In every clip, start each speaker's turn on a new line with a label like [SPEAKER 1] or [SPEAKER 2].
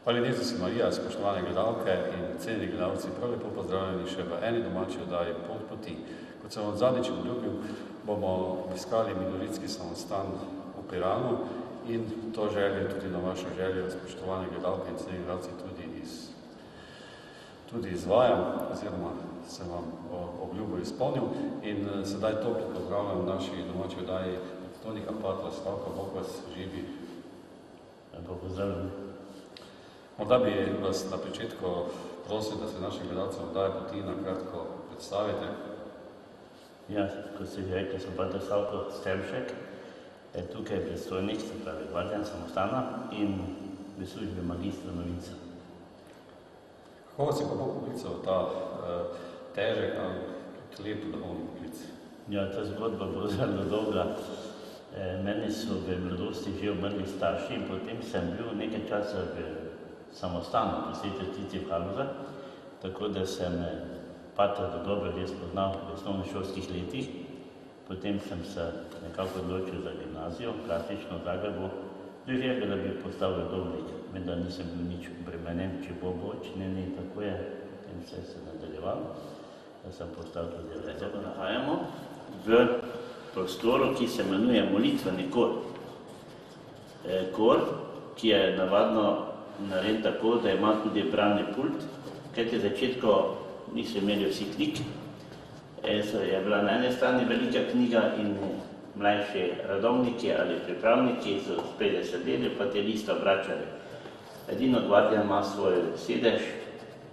[SPEAKER 1] Hvala Jezus Marija, spoštovane gledalke in cenjeni gledalci, prav lepo pozdravljeni še v eni domači oddaji Pot poti. Kot sem vam zadnjič obljubil, bomo obiskali minoritski samostan v Piranu in to željo, tudi na vašo željo, spoštovane gledalke in cenjeni gledalci, tudi izvajam, oziroma sem vam obljubo izpolnil. In sedaj toplo pozdravljam v naši domači oddaji Tonika Patla, Stavka, Bog vas živi.
[SPEAKER 2] Lepo pozdravljam.
[SPEAKER 1] Morda bi vas na pričetku prosil, da se našim gledalcem oddaje poti na kratko predstavite.
[SPEAKER 2] Ja, kot ste že rekli, sem Pater Stavko Stremšek, tukaj je predstojnik, se pravi guardian samostana in v službi magistra novica.
[SPEAKER 1] Kako vas je pa Bog poklical ta težek, lep duhovni poklic?
[SPEAKER 2] Ja, ta zgodba bo zelo dolga. Meni so v mladosti že umrli starši in potem sem bil nekaj časa v samostanu, v Sveti Trojici v Haloze, tako da sem Pater dobro že spoznal v osnovnošolskih letih. Potem sem se nekako odločil za gimnazijo, klasično v Zagrebu, želel, da bi postal redovnik, vendar nisem bil nič obremenjen, če bo, če ne, tako je, potem vse se nadaljevalo, da sem postal tudi redovnik. Nahajamo v prostoru, ki se imenuje molitveni kor. Kor, ki je navadno narejen tako, da ima tudi bralni pult, kajti v začetku niso imeli vsi knjig. Je bila na eni strani velika knjiga in mlajši redovniki ali pripravniki so spredaj sedeli, pa te liste obračali. Edino guardian ima svoj sedež,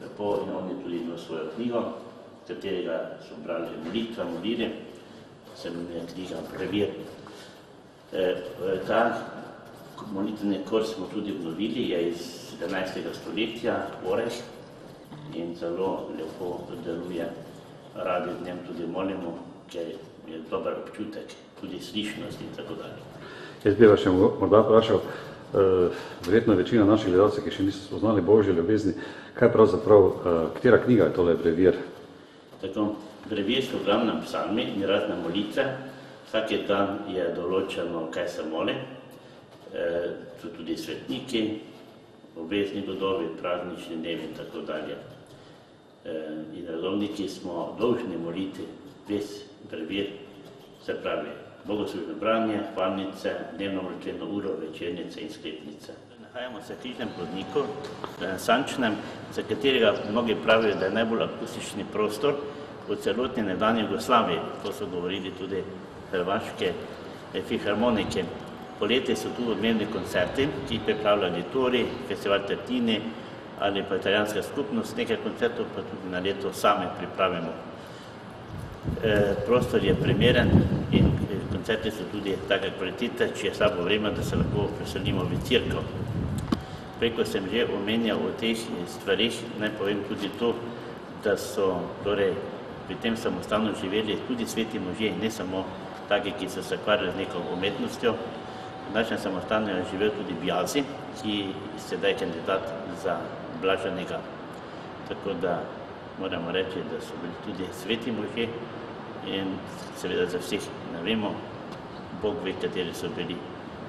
[SPEAKER 2] lepo, in oni tudi ima svojo knjigo, z katerega so brali molitve, molili, se imenuje knjiga Brevir. Ta molitveni kor smo tudi obnovili, je iz 17. stoletja, Oreh, in zelo lepo deluje. Radi v njem tudi molimo, ker je dober občutek, tudi slišnost in tako dalje.
[SPEAKER 1] Jaz bi vas še morda vprašal, verjetno večina naših gledalcev, ki še niso spoznali Božje ljubezni, kaj pravzaprav, katera knjiga je tole Brevir?
[SPEAKER 2] Tako, Brevir so v glavnem psalmi in razne molitve. Vsak dan je določeno, kaj se moli. So tudi svetniki, obvezni godovi, praznični dnevi in tako dalje. In redovniki smo dolžni moliti ves Brevir, se pravi bogoslužno branje, hvalnice, dnevno molitevno uro, večernice in sklepnice. Nahajamo se v križnem plodniku, renesančnem, za katerega mnogi pravijo, da je najbolj akustični prostor v celotni nekdanji Jugoslaviji. To so govorili tudi hrvaške filharmonike. Poleti so tu odmevni koncerti, ki jih pripravlja Litori, Festival Tartini ali pa italijanska skupnost. Nekaj koncertov pa tudi na leto sami pripravimo. Prostor je primeren in koncerti so tudi take kvalitete, če je slabo vreme, da se lahko preselimo v cerkev. Preko sem že omenjal o teh stvarih, naj povem tudi to, da so torej v tem samostanu živeli tudi sveti možje, ne samo taki, ki so se ukvarjali z neko umetnostjo. V našem samostanu je živel tudi Bjazi, ki je sedaj kandidat za blaženega. Tako da moramo reči, da so bili tudi sveti možje in seveda za vseh ne vemo, Bog ve, kateri so bili.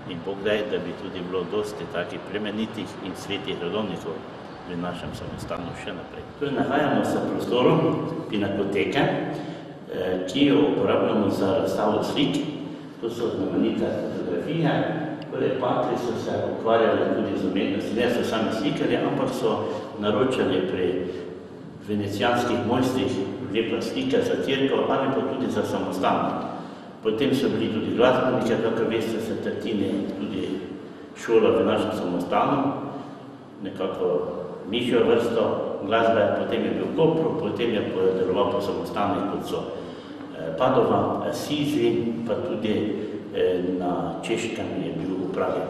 [SPEAKER 2] In Bog daj, da bi tudi bilo dosti takih plemenitih in svetih redovnikov v našem samostanu še naprej. Torej, nahajamo se v prostoru Pinakoteke, ki jo uporabljamo za razstavo slik. To so znamenite fotografije. Torej, patri so se ukvarjali tudi z umetnostjo, ne so sami slikali, ampak so naročali pri venecijanskih mojstrih lepa slika za cerkev ali pa tudi za samostan. Potem so bili tudi glasbeniki, kakor veste, se Tartini tudi šola v našem samostanu, nekako nižjo vrsto glasbe, potem je bil v Kopru, potem je deloval po samostanih, kot so Padova, Assisi, pa tudi na Češkem je bil v Pragi.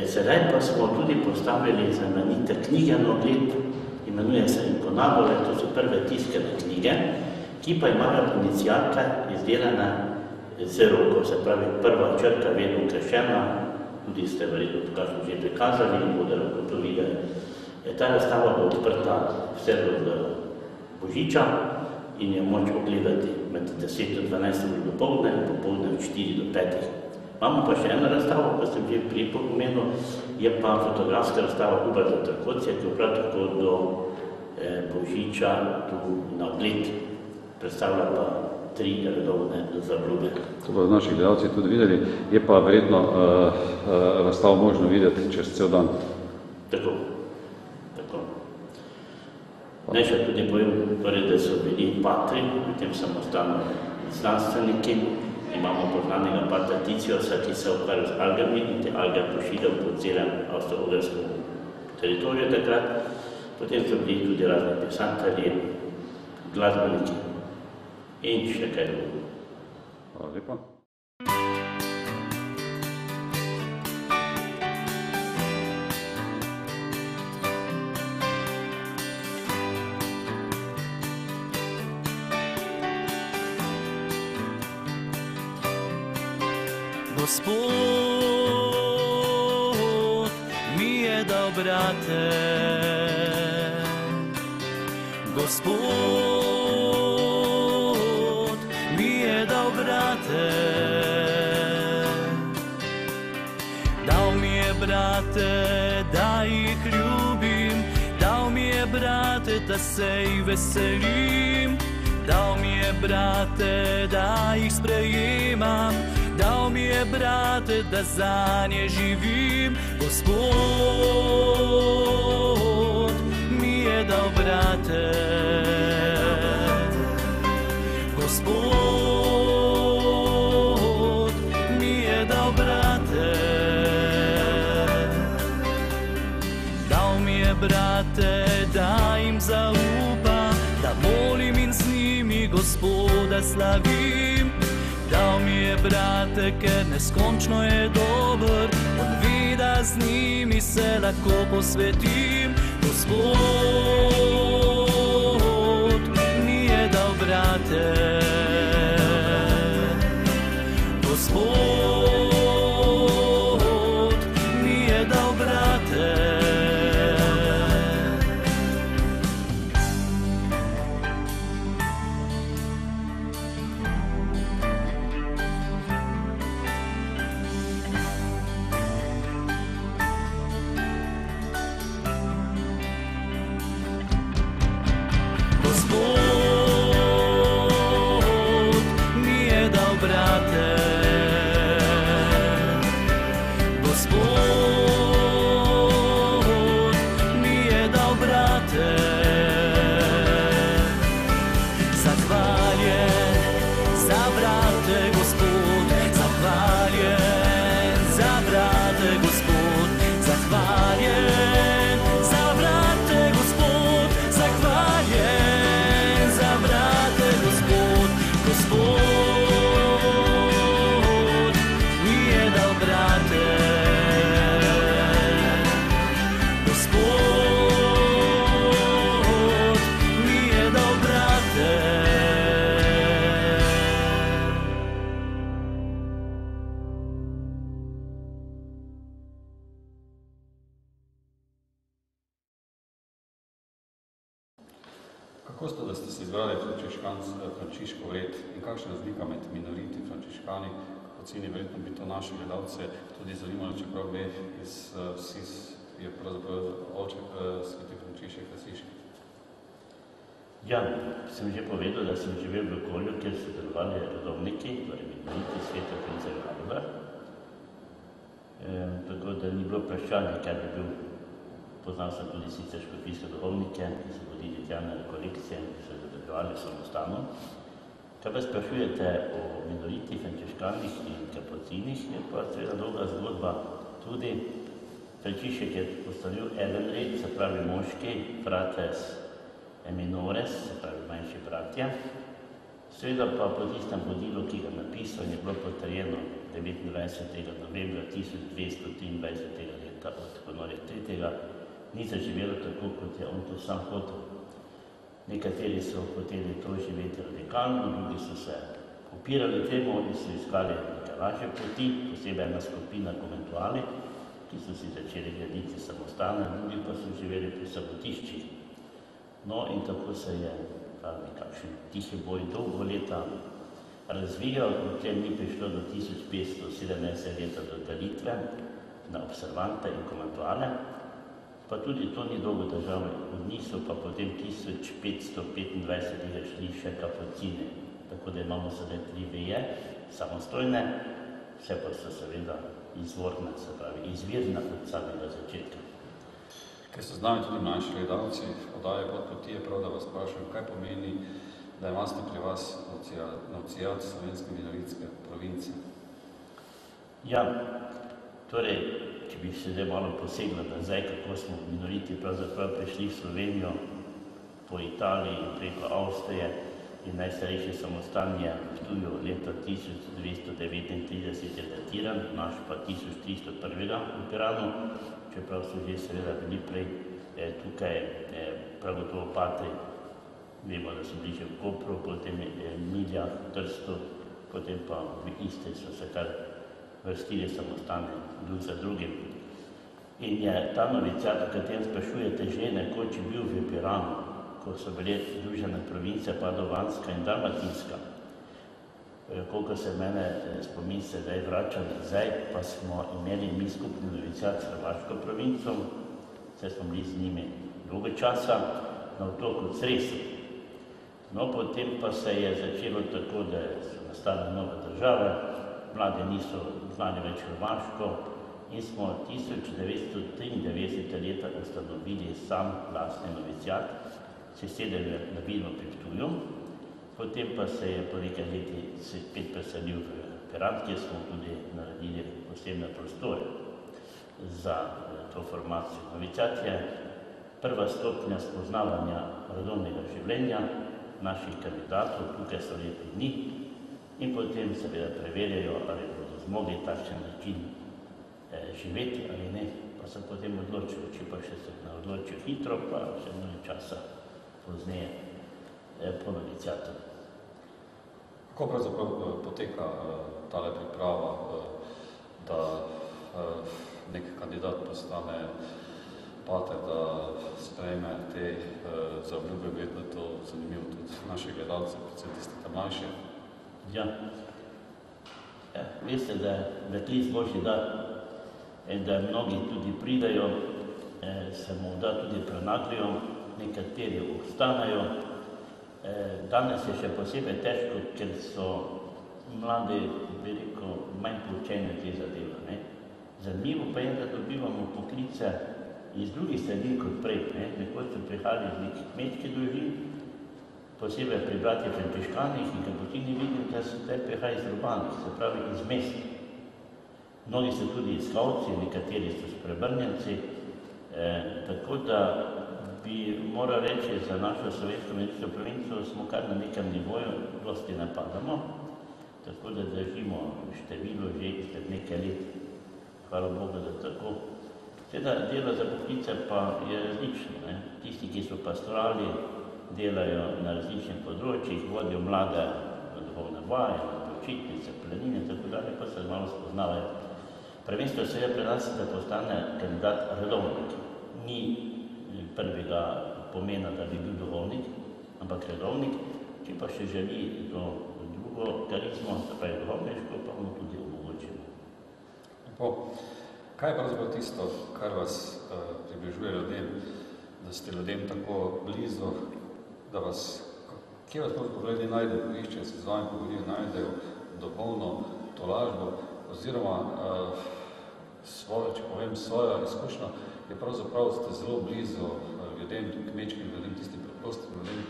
[SPEAKER 2] Sedaj pa smo tudi postavili znamenite knjige na ogled, imenuje se Inconabole, to so prve tiskane knjige, ki pa imajo inicialke izdelane z roko, se pravi prva črka vedno ukrešena, tudi ste verjetno tukaj že prikazali in bodo lahko to videli. Ta razstava bo odprta vse do Božiča in je moč ogledati med 10 do 12 ur dopoldne in popoldne od 4 do 5. Imamo pa še eno razstavo, ko sem že prej pomenil, Je pa fotografska razstava Uba za Trkotja, ki je prav tako do Božiča tu na ogled. Predstavlja pa 3 redovne zaobljube.
[SPEAKER 1] To bodo naši gledalci tudi videli, je pa verjetno razstavo možno videti čez cel dan.
[SPEAKER 2] Tako. Naj še tudi povem, da so bili patri, v tem samostanu znanstveniki. Imamo poznanega patra Ticiosa, ki se ukvarjal z algami in te alge pošiljal po celem avstro-ogrskemu teritoriju takrat. Potem so bili tudi razni pisatelji, glasbeniki in še kaj drugo.
[SPEAKER 1] Hvala lepa.
[SPEAKER 3] Gospod mi je dal brate, Gospod mi je dal brate, dal mi je brate, da jih ljubim, dal mi je brate, da se jih veselim, dal mi je brate, da jih sprejemam, dal mi je brate, da zanje živim. Gospod mi je dal brate, Gospod mi je dal brate, dal mi je brate, da jim zaupam, da molim in z njimi Gospoda slavim. Dal mi je brate, ker neskončno je dober, on ve, da z njimi se lahko posvetim. Gospod mi je dal brate, Gospod mi je dal brate.
[SPEAKER 1] Kako ste, da ste se izbrali Frančiškov red in kakšna razlika med minoriti in frančiškani? Oceni, verjetno bi to naše gledalce tudi zanimalo, čeprav ve, SIS je pravzaprav oček sveti Frančišek Asiški.
[SPEAKER 2] Ja, sem že povedal, da sem živel v okolju, kjer so delovali redovniki, torej minoriti sveta Franca Gabra. Tako da ni bilo vprašanje, kaj bi bil. Poznal sem tudi sicer škofijske duhovnike, ki so vodili tja na rekolekcije, ki so zadrževali v samostanu. Kaj pa sprašujete o minoriti, frančiškanih in kapucinih, je pa seveda dolga zgodba. Tudi Frančišek je postavil eden red, se pravi moški, frates minores, se pravi manjši bratje. Seveda pa po tistem vodilu, ki ga napisal, je bilo potrjeno 29. novembra 1223. leta od Honorja III. Ni zaživelo tako, kot je on to sam hotel. Nekateri so hoteli to živeti radikalno, drugi so se upirali temu in so iskali neke lažje poti, posebej ena skupina komentuali, ki so si začeli graditi samostane, drugi pa so živeli pri sabotiščih. No in tako se je nekakšen tihi boj dolgo leta razvijal, potem ni prišlo do 1517 leta do delitve na observante in komentuale, pa tudi to ni dolgo držalo. Od njih so pa potem 1525 šli še kapucine, tako da imamo sedaj 3 veje, samostojne, vse pa so seveda izvorne, se pravi izvirne od samega začetka.
[SPEAKER 1] Ker so z nami tudi mlajši gledalci oddaje Podpoti, je prav, da vas vprašam, kaj pomeni, da imate pri vas nociat slovenske minoritske province?
[SPEAKER 2] Ja, torej, če bi se zdaj malo posegla nazaj, kako smo minoriti pravzaprav prišli v Slovenijo po Italiji in preko Avstrije in najstarejši samostan je v Ptuju leta 1239 je datiran, naš pa 1301 v Piranu, čeprav so že seveda bili prej tukaj prav gotovo Patri, vemo, da so bili že v Kopru, potem Miljah, Trstu, potem pa v Istri so se kar vrstili samostane drug za drugim. In je ta noviciat, o katerem sprašujete, že nekoč bil v Piranu, ko so bile združene province Padovanska in Dalmatinska. Koliko se mene spomin sedaj vrača nazaj, pa smo imeli mi skupni noviciat s Hrvaško provinco, saj smo bili z njimi dolgo časa na otoku Cresu. No, potem pa se je začelo tako, da so nastale nove države, mladi niso znali več Hrvaško in smo 1993 leta ustanovili sam vlastni noviciat, se sedeli na Vidmu pri Ptuju, potem pa se je po nekaj leti spet preselil v Piran, kjer smo tudi naredili posebne prostore za to formacijo. Noviciat je prva stopnja spoznavanja redovnega življenja naših kandidatov, tukaj so leti dni in potem seveda preverjajo, ali bodo zmogli takšen način živeti ali ne, pa se potem odločijo, če pa še se ne odločijo hitro, pa še mnogo časa pozneje po noviciatu.
[SPEAKER 1] Kako pravzaprav poteka tale priprava, da nek kandidat postane pater, da sprejme te zaobljube, vedno to zanimivo tudi naše gledalce, predvsem tiste tam mlajše?
[SPEAKER 2] Ja. Veste, da klic Božji da, da mnogi tudi pridajo, se mu da tudi prenaglijo, nekateri ostanejo. Danes je še posebej težko, ker so mladi, bi rekel, manj poučeni te zadeve. Zanimivo pa je, da dobivamo poklice iz drugih sredin kot prej. Nekoč so prihajali iz nekih kmečkih družin, posebej pri bratih frančiškanih in kapucini vidim, da se zdaj prihaja iz urbanih, se pravi iz mest. Mnogi so tudi iskalci, nekateri so sprebrnjenci, tako da bi moral reči, za našo slovensko minoritsko provinco smo kar na nekem nivoju, dosti napadamo, tako da držimo število že izpred nekaj let. Hvala Bogu, da tako. Seveda delo za poklice pa je različno. Tisti, ki so pastorali, delajo na različnih področjih, vodijo mlade v duhovne vaje, na počitnice, planine, tako dalje, pa se malo spoznavajo. Prvenstvo se je pri nas, da postane kandidat redovnik. Ni prvega pomena, da bi bil duhovnik, ampak redovnik, če pa še želi to drugo karizmo, se pravi duhovniško, pa mu tudi omogočimo.
[SPEAKER 1] Lepo. Kaj je pravzaprav tisto, kar vas približuje ljudem, da ste ljudem tako blizu, da vas, kje vas ljudje najdejo, iščejo se z vami pogovorijo, najdejo duhovno tolažbo, oziroma če povem svojo izkušnjo, je pravzaprav ste zelo blizu ljudem, kmečkim ljudem, tistim preprostim ljudem.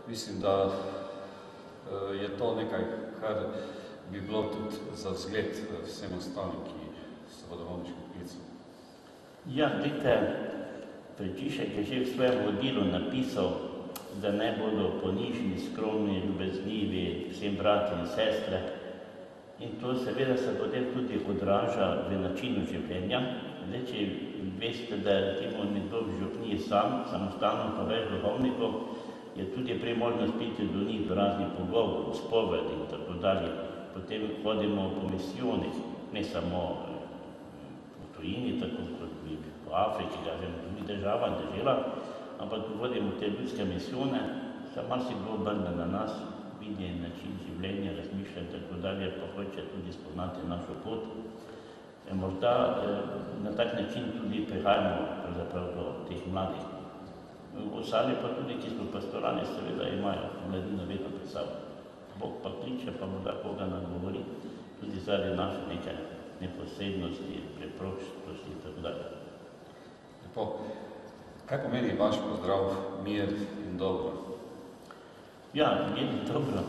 [SPEAKER 1] Mislim, da je to nekaj, kar bi bilo tudi za vzgled vsem ostalim, ki so v duhovniškem poklicu.
[SPEAKER 2] Ja, vidite, Frančišek je že v svojem vodilu napisal, da ne bodo ponižni, skromni, ljubeznivi, vsem brati in sestre. In to seveda se potem tudi odraža v načinu življenja. Zdaj, če veste, da je nekdo v župniji sam, samostalno pa več duhovnikov, je tudi prej možnost priti do njih do raznih pogovorov, spovedi in tako dalje. Potem hodimo po misijonih, ne samo v tujini, tako kot po Afriki, kažem, v drugih državah, deželah, ampak hodimo te ljudske misijone, se marsikdo obrne na nas, vidi način življenja, razmišlja in tako dalje, pa hoče tudi spoznati našo pot. Morda na tak način tudi prihajamo pravzaprav do teh mladih. Ostali pa tudi, ki smo pastorali, seveda imajo mladino vedno pred sabo. Bog pa kliče, pa morda koga nam govori, tudi zaradi naše neke neposrednosti, preprostosti in tako dalje.
[SPEAKER 1] Lepo. Kaj pomeni vaš pozdrav mir in dobro?
[SPEAKER 2] Ja, mir in dobro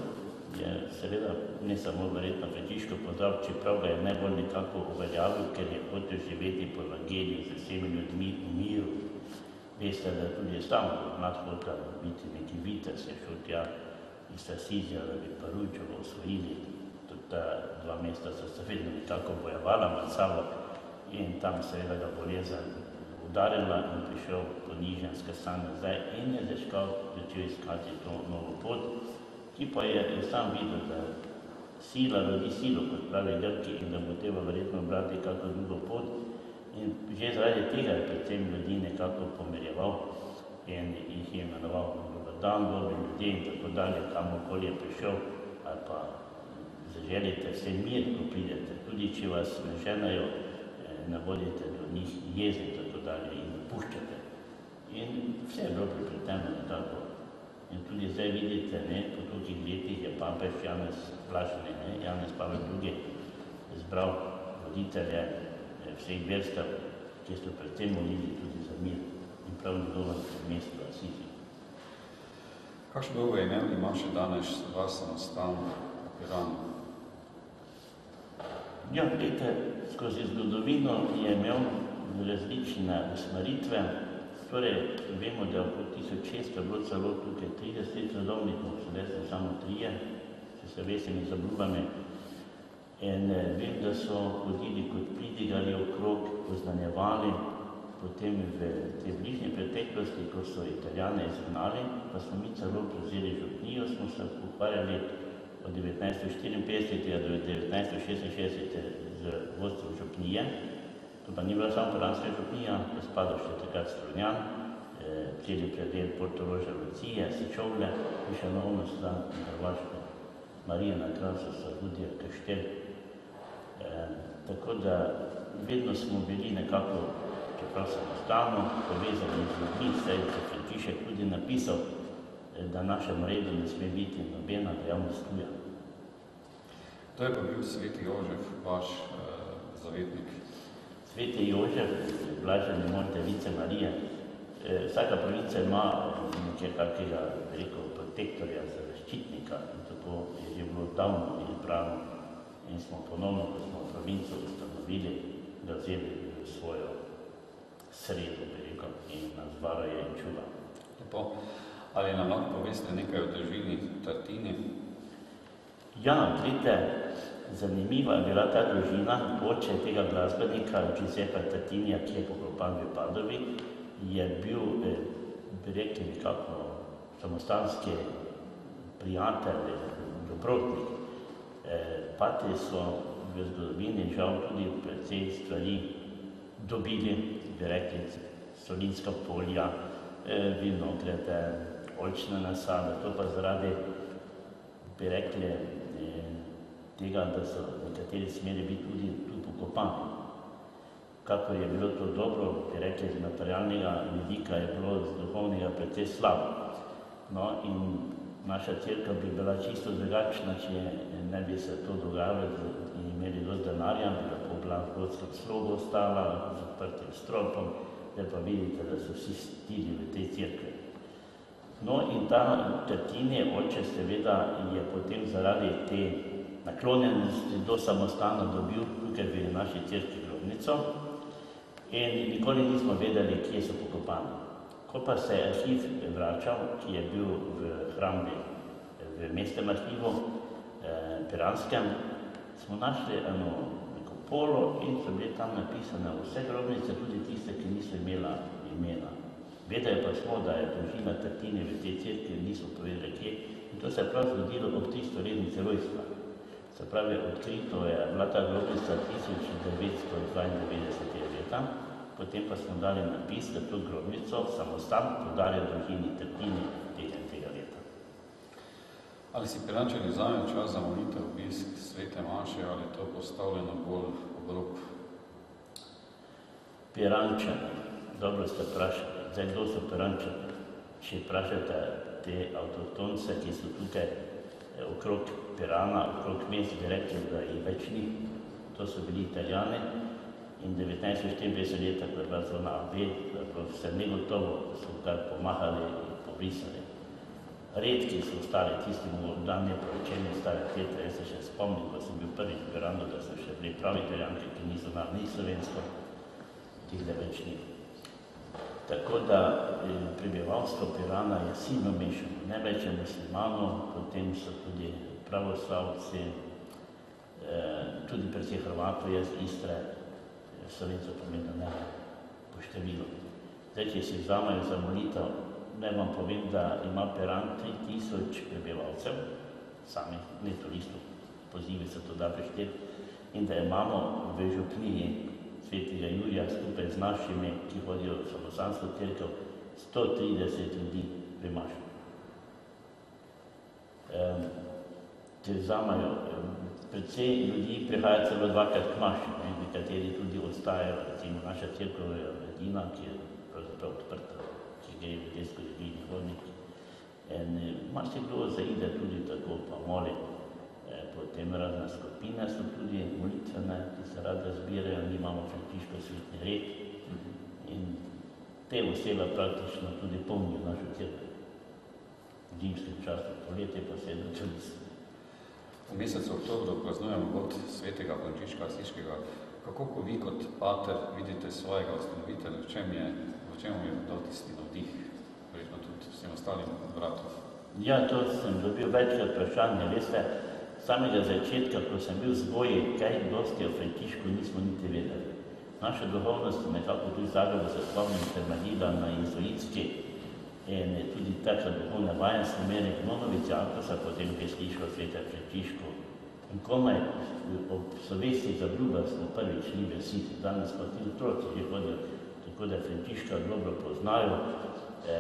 [SPEAKER 2] je seveda ne samo verjetno Frančiškov pozdrav, čeprav ga je najbolj nekako uveljavil, ker je hotel živeti po evangeliju z vsemi ljudmi v miru. Veste, da tudi je sam mlad hotel biti neki vitez, je šel tja iz Asizija, da bi Peručevo osvojili. Tudi ta dva mesta so se vedno nekako bojevala med sabo in tam seveda ga bolezen udarila in prišel ponižen, skan nazaj in je začel iskati to novo pot, ki pa je sam videl, da sila rodi silo, kot pravi Grki, in da bo treba verjetno brati kako drugo pot. In že zaradi tega je predvsem ljudi nekako pomirjeval in jih je imenoval dober dan, dobri ljudje in tako dalje, kamorkoli je prišel, ali pa zaželite vse mir, ko pridete, tudi če vas ne ženajo, ne bodite do njih jezni in tako dalje in puščate. In vse je dobro pri tem nekako. In tudi zdaj vidite, po tolikih letih je papež Janez Blaženi, Janez Pavel II. Izbral voditelje vseh verstev, ki so predvsem molili tudi za mir in prav njegovem mestu Asizi.
[SPEAKER 1] Kakšno dolgo ime ima še danes vas samostan v Piranu?
[SPEAKER 2] Ja, glede, skozi zgodovino je imel različne usmeritve. Torej, vemo, da po 1600 je bilo celo tukaj 30 redovnikov, sedaj so samo 3, če se vesimi z obljubami. In vem, da so hodili kot pridigarji okrog, poznanjevali, potem v tej bližnji preteklosti, ko so Italijane izgnali, pa smo mi celo prevzeli župnijo, smo se ukvarjali od 1954 do 1966 z vodstvom župnije. To pa ni bila samo piranska župnija, je spadal še takrat Strunjan, celi predel Portoroža, Lucije, Sečovlje, Višanovno, Stan in Hrvaško, Marija na Krasu, Savudija, Kaštel. Tako da vedno smo bili nekako, čeprav samostalno, povezani z ljudmi, saj je Frančišek tudi napisal, da našemu redu ne sme biti nobena dejavnost tuja.
[SPEAKER 1] To je pa bil sveti Jožef, vaš zavetnik.
[SPEAKER 2] Sveti Jožef, Blaženi mož Device Marije, vsaka pravica ima nekakega, protektorja, zaščitnika, in tako je že bilo davno izbrano. In smo ponovno, ko smo provinco ustanovili, ga vzeli v svojo sredo, in nas varuje in čuva.
[SPEAKER 1] Lepo. Ali nam lahko poveste nekaj o družini Tartini?
[SPEAKER 2] Ja, glede, zanimiva je bila ta družina. Oče tega glasbenika, Giuseppa Tartinija, ki je pokopan v Padovi, je bil, bi rekli, nekako samostanski prijatelj, dobrotnik. Patri so v zgodovini žal tudi precej stvari dobili, bi rekli, solinska polja, vinograde, oljčne nasade, to pa zaradi, bi rekli, tega, da so nekateri smeli biti tudi tu pokopani. Kakor je bilo to dobro, bi rekli, z materialnega vidika je bilo z duhovnega precej slabo. No, in naša cerkev bi bila čisto drugačna, če ne bi se to dogajalo in imeli dosti denarja, bi lahko bila v godskem slogu ostala, z odprtim stropom, zdaj pa vidite, da so vsi stili v tej cerkvi. No in ta Tartini, oče seveda, je potem zaradi te naklonjenosti do samostana dobil tukaj v naši cerkvi grobnico in nikoli nismo vedeli, kje so pokopani. Ko pa se je arhiv vračal, ki je bil v hrambi v mestnem arhivu, piranskem, smo našli neko polo in so bile tam napisane vse grobnice, tudi tiste, ki niso imela imena. Vedeli pa smo, da je družina Tartini v tej cerkvi, nismo povedali kje, in to se je prav zgodilo ob 300-letnici rojstva. Se pravi, odkrito je bila ta grobnica 1992 leta, potem pa smo dali napis, da to grobnico samostan podarja družini Tartini tega leta.
[SPEAKER 1] Ali si Pirančani vzamejo čas za molitev, obisk svete maše, ali je to postavljeno bolj ob rob
[SPEAKER 2] Pirančani, dobro ste vprašali. Zdaj, kdo so Pirančani? Če vprašate te avtohtonce, ki so tukaj okrog Pirana, okrog mest, bi rekli, da jih več ni. To so bili Italijani in 1954 leta, ko je bila zona AB, se negotovo so kar pomahali in pobrisali. Redki so ostali, tisti morda neporočeni stari Petra. Jaz se še spomnim, ko sem bil prvi v Piranu, da so še bili pravi Italijanki, ki niso znali ni slovensko, tih več ni. Tako da prebivalstvo Pirana je silno mešano. Največ je muslimanov, potem so tudi pravoslavci, tudi precej Hrvatov je z Istre, Slovencev pomeni ne po številu. Zdaj, če si vzamajo za molitev, naj vam povem, da ima Piran 3000 prebivalcev, samih, ne turistov, pozivi se to da prešteti, in da imamo v župniji Svetega Jurija skupaj z našimi, ki hodijo v samostansko cerkev, 130 ljudi v mašu. Če vzamajo, precej ljudi prihaja celo dvakrat k maši, nekateri tudi ostajajo, recimo naša cerkev je edina, ki je pravzaprav odprta, ki gre v te skozi hodnik. Marsikdo zaide tudi tako, pa moli. Potem razne skupine so tudi molitvene, ki se rade zbirajo, mi imamo Frančiškov svetni red in te osebe praktično tudi polnijo našo cerkev. V zimskem času, poletje pa se je
[SPEAKER 1] V mesecu oktobru praznujemo god svetega Frančiška Asiškega. Kako ko vi kot pater vidite svojega ustanovitelja, v čem je dal tisti navdih, verjetno tudi vsem ostalim bratom?
[SPEAKER 2] Ja, to sem dobil večkrat vprašanje. Veste, samega začetka, ko sem bil v vzgoji, kaj dosti o Frančišku nismo niti vedeli. Naša duhovnost nekako tudi Zagrebu se spomnim temeljila na jezuitski in tudi takšna duhovna vaja smo imeli v Nonovici Akosa, potem je slišal sveta Frančišku. In komaj ob slovesih za Ljuba smo prvič šli v Siti, danes pa ti otroci že hodijo, tako da Frančiška dobro poznajo,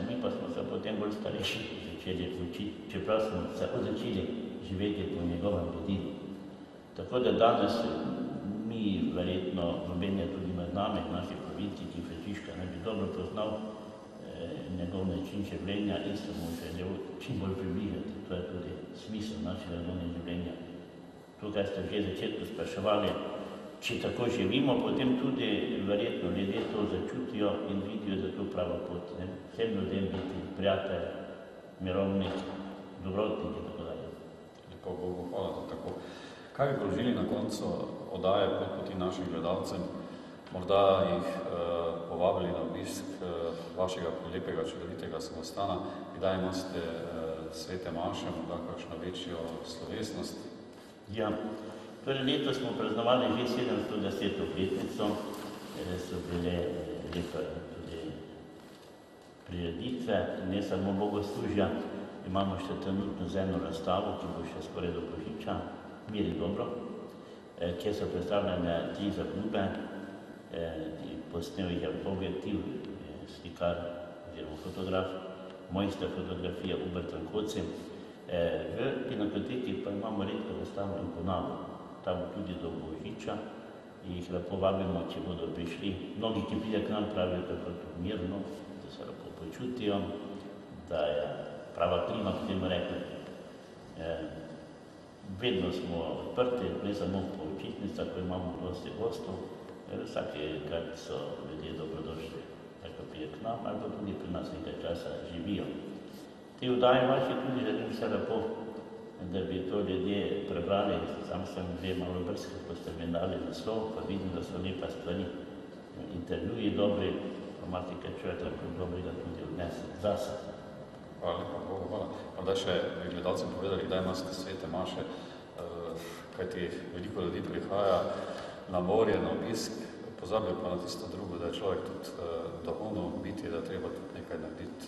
[SPEAKER 2] mi pa smo se potem bolj starejši začeli učiti, čeprav smo se začeli živeti po njegovem vodilu. Tako da danes mi verjetno noben je tudi med nami, naši provinci, ki Frančiška ne bi dobro poznal, njegov način življenja in se mu želel čim bolj približati. To je tudi smisel našega življenja. To, kar ste že začetku spraševali, če tako živimo, potem tudi verjetno ljudje to začutijo in vidijo, da je to prava pot. Vsem ljudem biti prijatelj, mirovnik, dobrotnik in tako dalje.
[SPEAKER 1] Lepo Bogu, hvala za tako. Kaj bi položili na koncu oddaje Pot našim gledalcem? Morda jih povabili na obisk vašega lepega, čudovitega samostana, kdaj imate svete maše, morda kakšno večjo slovesnost?
[SPEAKER 2] Ja, torej letos smo praznovali že 710. obletnico, so bile lepe tudi prireditve, ne samo bogoslužja, imamo še trenutno z eno razstavo, ki bo še skoraj do Božiča, Mir in dobro, kjer so predstavljene 3 zablube, posnel jih je objektiv, slikar oziroma fotograf, mojster fotografije Hubert Rankoci. V Pinakoteki pa imamo redko razstavo in ponavo, tam tudi do Božiča, jih lepo vabimo, če bodo prišli. Mnogi, ki pride k nam, pravijo tako mirno, da se lahko počutijo, da je prava klima, kot temu rekli. Vedno smo odprti, ne samo po očitnicah, ko imamo dosti gostov, vsakekrat so ljudje dobrodošli, tako prije k nam, ali pa tudi pri nas nekaj časa živijo. Te vdaje vaše tudi želim se lepo, da bi to ljudje prebrali. Sam sem že malo brskal, ko ste mi dali naslov, pa vidim, da so lepa stvari. Intervjuji dobri, pa marsikaj človek lahko dobrega tudi odnese zase.
[SPEAKER 1] Hvala lepa, Bogu, hvala. Pa da še gledalcem povedali, kdaj imate svete maše, kajti veliko ljudi prihaja na morje, na obisk, pozabijo pa na tisto drugo, da je človek tudi duhovno biti, da treba tudi nekaj narediti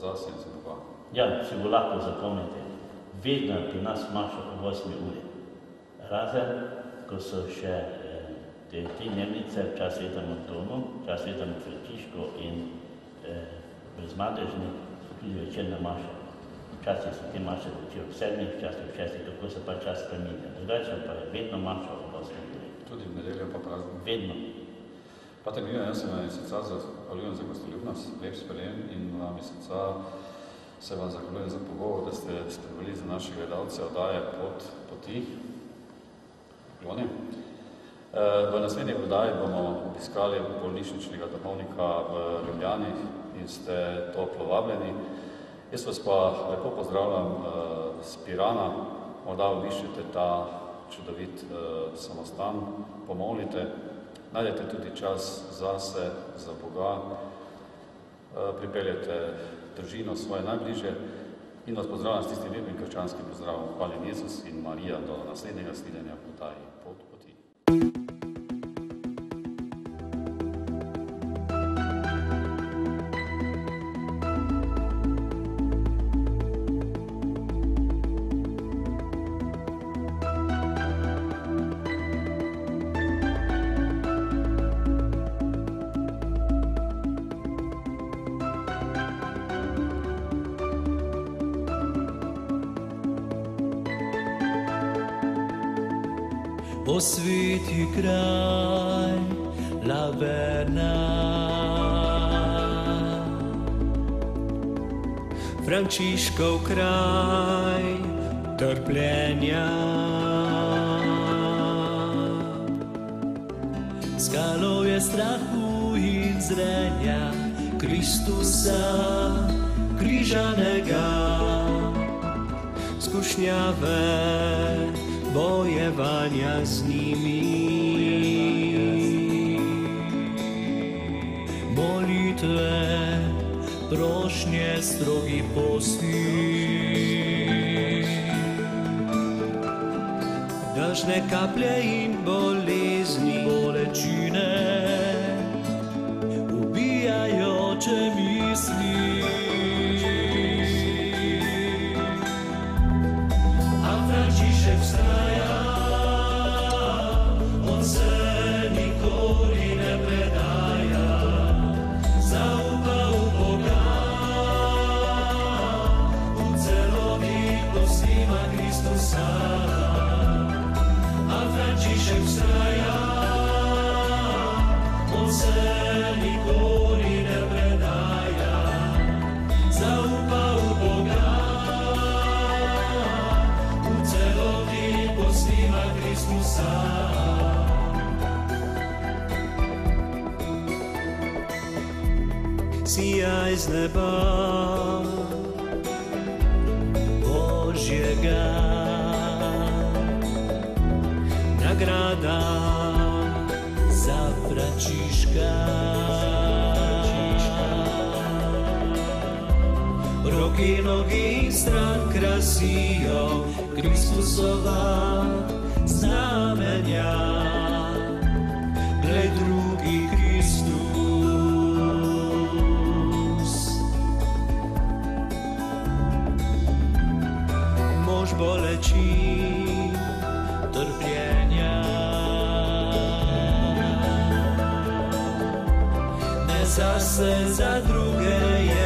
[SPEAKER 1] zase in za Boga.
[SPEAKER 2] Ja, se bo lahko zapomnite. Vedno pri nas maša ob 8 uri. Razen, ko so še te 3 dnevnice, čas svetemu Antonu, čas svetemu Frančišku in Brezmadežni, so tudi večerne maše. Včasih so te maše začeli ob 7, včasih ob 6, kako se pa čas spreminja. Drugače pa je vedno maša ob 8 uri.
[SPEAKER 1] Tudi v nedeljo pa praznik?
[SPEAKER 2] Vedno.
[SPEAKER 1] Pater Milan, jaz se vam iz srca zahvaljujem za gostoljubnost, lep sprejem in vam iz srca se vam zahvaljujem za pogovor, da ste spremljali za naše gledalce oddaje Poti. V naslednji oddaji bomo obiskali bolnišničnega domovnika v Ljubljani in ste toplo vabljeni. Jaz vas pa lepo pozdravljam z Pirana, morda obiščete ta čudovit samostan, pomolite, najdete tudi čas zase, za Boga, pripeljete družino svoje najbližje in vas pozdravljam s tistim lepim krščanskim pozdravom. Hvaljen Jezus in Marija, do naslednjega snidenja v oddaji Poti.
[SPEAKER 3] O sveti kraj, Laverna, Frančiškov kraj trpljenja, skalovje strahu in zrenja Kristusa križanega, skušnjave bojevanja z njimi, molitve, prošnje, strogi posti, dažne kaplje in bolezni, bolečine, ubijajoče misli. Frančišek vztraja, on se nikoli ne predaja, zaupa v Boga, v celovitost ima Kristusa. A Frančišek vztraja, on se nikoli ne predaja, zaupa v Boga, postima Kristusa. Sijaj z neba Božjega, nagrada za Frančiška. Roki, nogi in stran krasijo Kristusova znamenja, glej drugi Kristus. Mož boleči, trpljenja, ne zase, za druge je